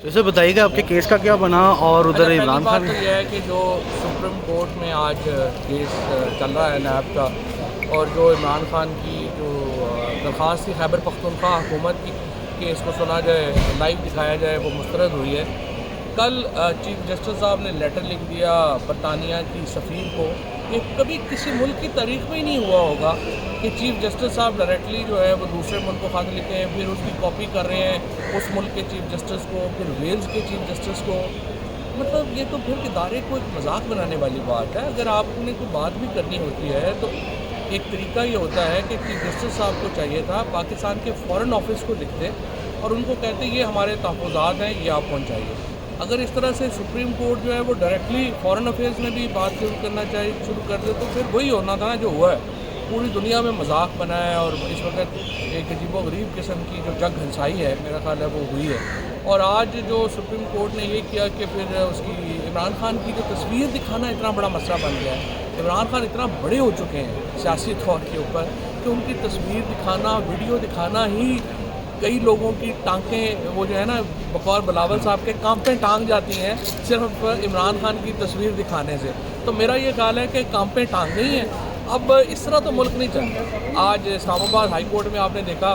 जैसे बताइएगा आपके केस का क्या बना और उधर अच्छा, पहली इमरान बात खान। तो यह है कि जो सुप्रीम कोर्ट में आज केस चल रहा है नैब का, और जो इमरान खान की जो दरख्वास्त थी खैबर पख्तूनख्वा हुकूमत की कि इसको सुना जाए, लाइव दिखाया जाए, वो मुस्तरद हुई है। कल चीफ जस्टिस साहब ने लेटर लिख दिया बरतानिया की सफ़ीर को कि कभी किसी मुल्क की तारीख में ही नहीं हुआ होगा कि चीफ जस्टिस साहब डायरेक्टली जो है वो दूसरे मुल्क को ख़त लिखें, फिर उसकी कॉपी कर रहे हैं उस मुल्क के चीफ जस्टिस को, फिर वेल्स के चीफ जस्टिस को। मतलब ये तो फिर इदारे को एक मजाक बनाने वाली बात है। अगर आपने कोई बात भी करनी होती है तो एक तरीका ये होता है कि चीफ जस्टिस साहब को चाहिए था पाकिस्तान के फ़ॉरेन ऑफिस को लिखते और उनको कहते ये हमारे तहफ़्फ़ुज़ात हैं, ये आप पहुँचाइए। अगर इस तरह से सुप्रीम कोर्ट जो है वो डायरेक्टली फॉरेन अफेयर्स में भी बात शुरू कर दे तो फिर वही होना था ना जो हुआ है। पूरी दुनिया में मजाक बना है और इस वक्त एक अजीबोगरीब किस्म की जो जग हंसाई है मेरा ख्याल है वो हुई है। और आज जो सुप्रीम कोर्ट ने ये किया कि फिर उसकी इमरान खान की जो तस्वीर दिखाना इतना बड़ा मसला बन गया है। इमरान खान इतना बड़े हो चुके हैं सियासी तौर के ऊपर कि उनकी तस्वीर दिखाना, वीडियो दिखाना ही कई लोगों की टांकें वो जो है ना बकौल बिलावल साहब के काम पे टांग जाती हैं सिर्फ इमरान खान की तस्वीर दिखाने से। तो मेरा ये ख्याल है कि काम पे टांग गई हैं। अब इस तरह तो मुल्क नहीं चलता। आज इस्लामाबाद हाई कोर्ट में आपने देखा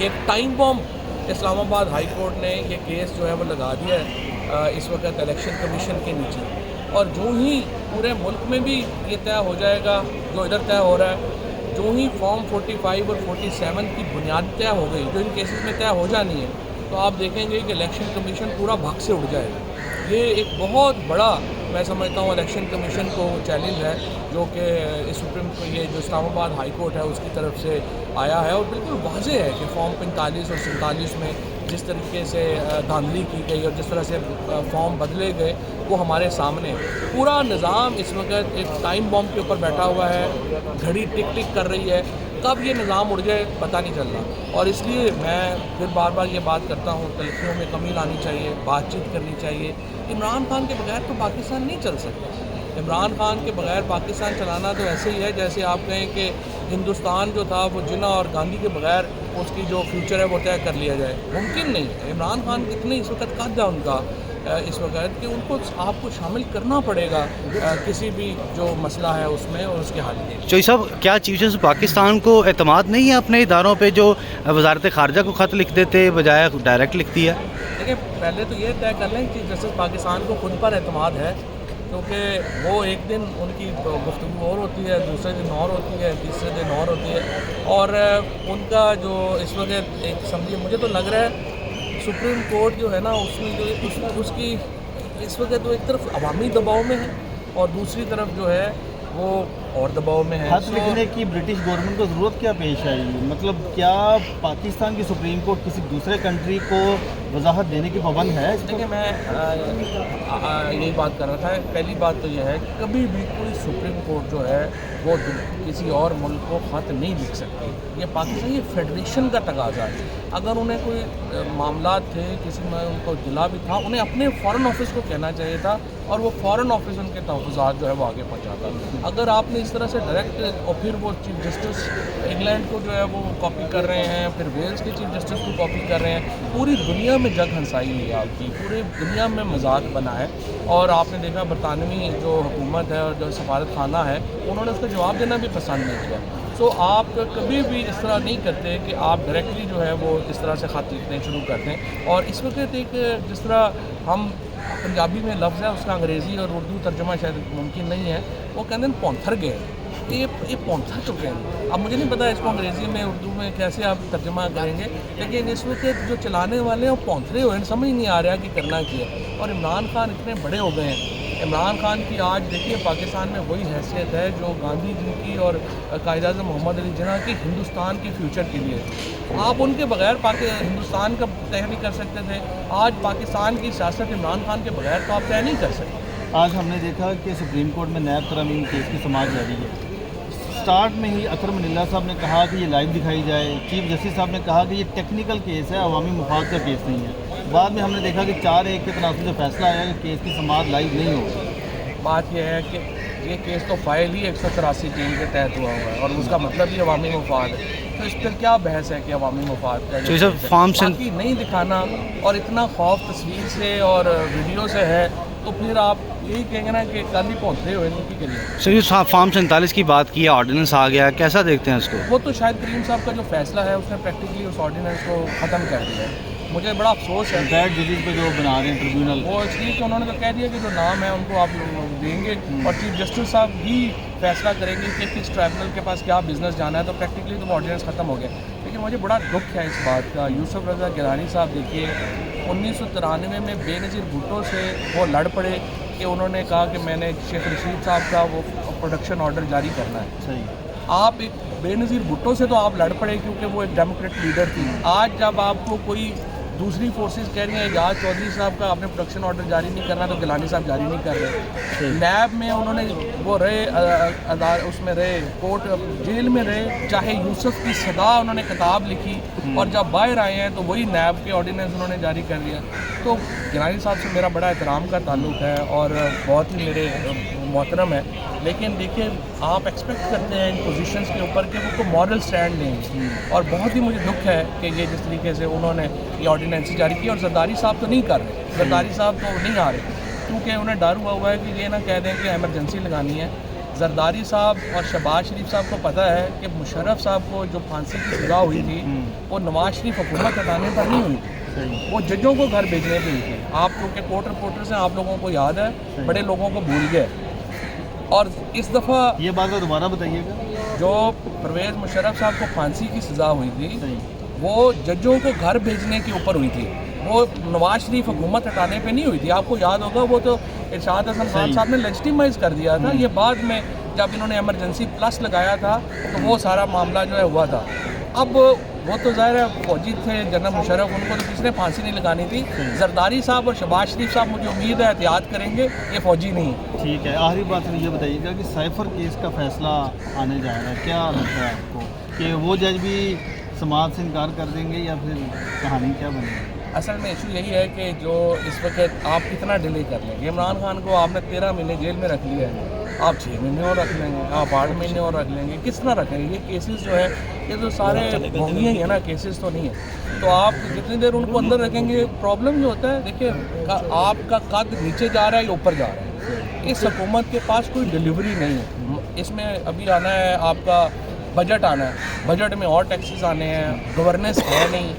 एक time bomb Islamabad high court ने ये केस जो है वो लगा दिया है इस वक्त इलेक्शन कमीशन के नीचे। और जो ही पूरे मुल्क में भी ये तय हो जाएगा जो इधर तय हो रहा है, जो ही फॉर्म 45 और 47 की बुनियाद तय हो गई जो इन केसेस में तय हो जानी है, तो आप देखेंगे कि इलेक्शन कमीशन पूरा भाग से उड़ जाएगा। ये एक बहुत बड़ा मैं समझता हूँ इलेक्शन कमीशन को चैलेंज है जो कि सुप्रीम ये जो इस्लामाबाद हाई कोर्ट है उसकी तरफ से आया है। और बिल्कुल वाज़ेह है कि फॉर्म 45 और 47 में जिस तरीके से धांधली की गई और जिस तरह से फॉर्म बदले गए वो हमारे सामने पूरा निज़ाम इस वक्त एक टाइम बॉम्ब के ऊपर बैठा हुआ है। घड़ी टिक टिक कर रही है, कब ये निज़ाम उड़ जाए पता नहीं चल रहा। और इसलिए मैं फिर बार बार ये बात करता हूँ तलखियों में कमी लानी चाहिए, बातचीत करनी चाहिए। इमरान खान के बगैर तो पाकिस्तान नहीं चल सकता। इमरान खान के बगैर पाकिस्तान चलाना तो ऐसे ही है जैसे आप कहें कि हिंदुस्तान जो था वो जिन्ना और गांधी के बगैर उसकी जो फ्यूचर है वो तय कर लिया जाए, मुमकिन नहीं है। इमरान खान कितने इस वक्त कद है उनका इस वक्त कि उनको आपको शामिल करना पड़ेगा किसी भी जो मसला है उसमें और उसके हल में। चौधरी साहब, क्या चीफ जस्टिस पाकिस्तान को एतमाद नहीं है अपने इदारों पे जो वजारत खारजा को ख़त लिख देते बजाय डायरेक्ट लिखती है? देखिए, पहले तो ये तय कर लें कि जस्टिस पाकिस्तान को खुद पर एतमाद है, क्योंकि वो एक दिन उनकी गुफ्तगू और होती है, दूसरे दिन और होती है, तीसरे दिन और होती है। और उनका जो इस वक्त एक समझिए मुझे तो लग रहा है सुप्रीम कोर्ट जो है ना उसमें जो उसकी इस वक्त तो एक तरफ अवामी दबाव में है और दूसरी तरफ जो है वो और दबाव में है। खत लिखने की ब्रिटिश गवर्नमेंट को ज़रूरत क्या पेश आई? मतलब क्या पाकिस्तान की सुप्रीम कोर्ट किसी दूसरे कंट्री को वजाहत देने की पाबंद है? देखिए, मैं यही बात कर रहा था। पहली बात तो यह है कि कभी भी कोई सुप्रीम कोर्ट जो है वो किसी और मुल्क को ख़त नहीं लिख सकती। ये पाकिस्तान ये फेडरेशन का तकाजा है। अगर उन्हें कोई मामला थे किसी में उनको जिला भी था, उन्हें अपने फ़ॉरेन ऑफिस को कहना चाहिए था और वो फ़ॉरेन ऑफिस उनके तहफ़्फ़ुज़ात जो है वो आगे पहुँचाता। अगर आपने इस तरह से डायरेक्ट और फिर वो चीफ जस्टिस इंग्लैंड को जो है वो कॉपी कर रहे हैं, फिर वेल्स के चीफ जस्टिस को कॉपी कर रहे हैं, पूरी दुनिया में जग हंसाई हुई है आपकी, पूरी दुनिया में मजाक बना है। और आपने देखा बरतानवी जो हुकूमत है और जो सफारत खाना है उन्होंने उसका जवाब देना भी पसंद नहीं किया। तो आप कभी भी इस तरह नहीं करते कि आप डायरेक्टली जो है वो इस तरह से ख़त लिखने शुरू करते हैं। और इस वक्त एक जिस तरह हम पंजाबी में लफ्ज़ है उसका अंग्रेज़ी और उर्दू तर्जुमा शायद मुमकिन नहीं है, वो कहते हैं पौंथर गए, ये पौंथर चुके हैं। अब मुझे नहीं पता इसको अंग्रेज़ी में उर्दू में कैसे आप तर्जुमा करेंगे, लेकिन इस वक्त जो चलाने वाले हैं वो पौंथरे हुए हैं, समझ नहीं आ रहा कि करना क्या है। और इमरान खान इतने बड़े हो गए हैं। इमरान खान की आज देखिए पाकिस्तान में वही हैसियत है जो गांधी जी की और कायद-ए-आज़म मोहम्मद अली जिन्ना की हिंदुस्तान के फ्यूचर के लिए। आप उनके बगैर हिंदुस्तान का तय नहीं कर सकते थे। आज पाकिस्तान की सियासत इमरान खान के बगैर तो आप तय नहीं कर सकते। आज हमने देखा कि सुप्रीम कोर्ट में नैब तरमीम केस की समाअत जारी है। स्टार्ट में ही अतर मनीला साहब ने कहा कि ये लाइव दिखाई जाए, चीफ जस्टिस साहब ने कहा कि ये टेक्निकल केस है, अवामी मुफाद का केस नहीं है। बाद में हमने देखा कि 4-1 के तनासुब से फैसला आया कि केस की समाअत लाइव नहीं होगी। बात यह है कि ये केस तो फाइल ही 184 टीम के तहत हुआ है और उसका मतलब ही अवामी मुफाद है। تو اس پر کیا بحث ہے کہ عوامی مفاد کا So, sir, farms and- باقی نہیں دکھانا اور اتنا خوف تصویر سے اور ویڈیو سے ہے تو پھر آپ یہی کہیں گے نا کہ کل ہی پہنچتے ہوئے نہیں کی کریے. سر یہ فارم 47 کی بات کی ہے، آرڈیننس آ گیا، کیسا دیکھتے ہیں اس کو؟ وہ تو شاید کریم صاحب کا جو فیصلہ ہے اس نے پریکٹیکلی اس آرڈیننس کو ختم کر دیا ہے. مجھے بڑا افسوس ہے بیڈ ججز پہ جو بنا رہے ہیں ٹریبیونل، وہ اس لیے کہ انہوں نے تو کہہ دیا کہ جو نام ہے ان کو آپ لوگ دیں گے اور چیف جسٹس صاحب ہی فیصلہ کریں گے کہ کس ٹرائبونل کے پاس کیا بزنس جانا ہے. تو پریکٹیکلی تو وہ آرڈیننس ختم ہو گیا. لیکن مجھے بڑا دکھ ہے اس بات کا. یوسف رضا گیلانی صاحب دیکھیے 1993 میں بے نظیر بھٹو سے وہ لڑ پڑے کہ انہوں نے کہا کہ میں نے شیخ رشید صاحب کا وہ پروڈکشن آرڈر جاری کرنا ہے. صحیح، آپ ایک بے نظیر بھٹو سے تو آپ لڑ پڑے کیونکہ وہ ایک ڈیموکریٹ لیڈر تھی. آج جب آپ کو کوئی دوسری فورسز کہہ رہی ہیں اعجاز چودھری صاحب کا آپ نے پروڈکشن آرڈر جاری نہیں کرنا تو گیلانی صاحب جاری نہیں کر رہے. نیب میں انہوں نے وہ رہے اس میں رہے کورٹ جیل میں رہے، چاہے یوسف کی صدا انہوں نے کتاب لکھی اور جب باہر آئے ہیں تو وہی نیب کے آرڈیننس انہوں نے جاری کر دیا. تو گیلانی صاحب سے میرا بڑا احترام کا تعلق ہے اور بہت ہی میرے محترم ہے. لیکن دیکھیے آپ ایکسپیکٹ کرتے ہیں ان پوزیشنز کے اوپر کہ وہ کو مورل سٹینڈ لیں گے اور بہت ہی مجھے دکھ ہے کہ یہ جس طریقے سے انہوں نے یہ آرڈیننس جاری کی. اور زرداری صاحب تو نہیں کر رہے، زرداری صاحب تو نہیں آ رہے کیونکہ انہیں ڈر ہوا ہے کہ یہ نہ کہہ دیں کہ ایمرجنسی لگانی ہے. زرداری صاحب اور شہباز شریف صاحب کو پتہ ہے کہ مشرف صاحب کو جو پھانسی کی سزا ہوئی تھی وہ نواز شریف حکومت ہٹانے پر نہیں ہوئی تھی، وہ ججوں کو گھر بھیجنے پہ ہوئی تھی. آپ کیونکہ کورٹ رپورٹرز ہیں، آپ لوگوں کو یاد ہے، بڑے لوگوں کو بھول گئے. اور اس دفعہ یہ بات دوبارہ بتائیے گا. جو پرویز مشرف صاحب کو پھانسی کی سزا ہوئی تھی وہ ججوں کو گھر بھیجنے کے اوپر ہوئی تھی، وہ نواز شریف حکومت ہٹانے پہ نہیں ہوئی تھی. آپ کو یاد ہوگا وہ تو ارشاد حسن خان صاحب نے لیجٹیمائز کر دیا تھا. یہ بعد میں جب انہوں نے ایمرجنسی پلس لگایا تھا تو وہ سارا معاملہ جو ہے ہوا تھا. اب وہ تو ظاہر ہے فوجی تھے جنرل مشرف، ان کو تو کسی نے پھانسی نہیں لگانی تھی. زرداری صاحب اور شہباز شریف صاحب مجھے امید ہے احتیاط کریں گے، یہ فوجی نہیں. ٹھیک ہے، آخری بات یہ بتائیے گا کہ سائفر کیس کا فیصلہ آنے جا رہا ہے، کیا لگتا ہے آپ کو کہ وہ جج بھی سماعت سے انکار کر دیں گے یا پھر کہانی کیا بنے گی؟ اصل میں ایشو یہی ہے کہ جو اس وقت آپ کتنا ڈیلے کر لیں گے. عمران خان کو آپ نے 13 مہینے جیل میں رکھ لیا ہے، آپ 6 مہینے اور رکھ لیں گے، آپ 8 مہینے اور رکھ لیں گے. کس طرح رکھیں گے؟ یہ کیسز جو ہے یہ تو سارے بھونگیاں ہی ہیں نا، کیسز تو نہیں ہیں. تو آپ جتنی دیر ان کو اندر رکھیں گے پرابلم جو ہوتا ہے، دیکھیے آپ کا قد نیچے جا رہا ہے یا اوپر جا رہا ہے. اس حکومت کے پاس کوئی ڈیلیوری نہیں ہے. اس میں ابھی آنا ہے آپ کا بجٹ آنا ہے، بجٹ میں اور ٹیکسز آنے ہیں، گورننس ہے نہیں.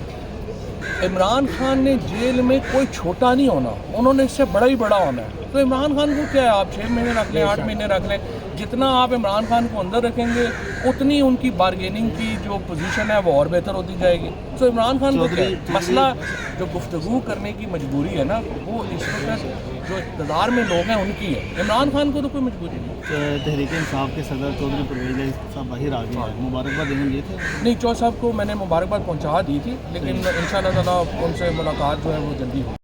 عمران خان نے جیل میں کوئی چھوٹا نہیں ہونا، انہوں نے اس سے بڑا ہی بڑا ہونا ہے. تو عمران خان کو کیا ہے، آپ 6 مہینے رکھ لیں، 8 مہینے رکھ لیں، جتنا آپ عمران خان کو اندر رکھیں گے اتنی ان کی بارگیننگ کی جو پوزیشن ہے وہ اور بہتر ہوتی جائے گی. تو عمران خان کو کیا ہے مسئلہ، جو گفتگو کرنے کی مجبوری ہے نا وہ اس وقت جو اقتدار میں لوگ ہیں ان کی ہے. عمران خان کو تو کوئی مجبوری نہیں. تحریک انصاف کے صدر چودھری پرویز صاحب باہر آ گئے ہیں، مبارکباد دینے لیے تھے؟ نہیں، چودھری صاحب کو میں نے مبارکباد پہنچا دی تھی، لیکن انشاءاللہ تعالیٰ ان سے ملاقات جو ہے وہ جلدی ہوگی.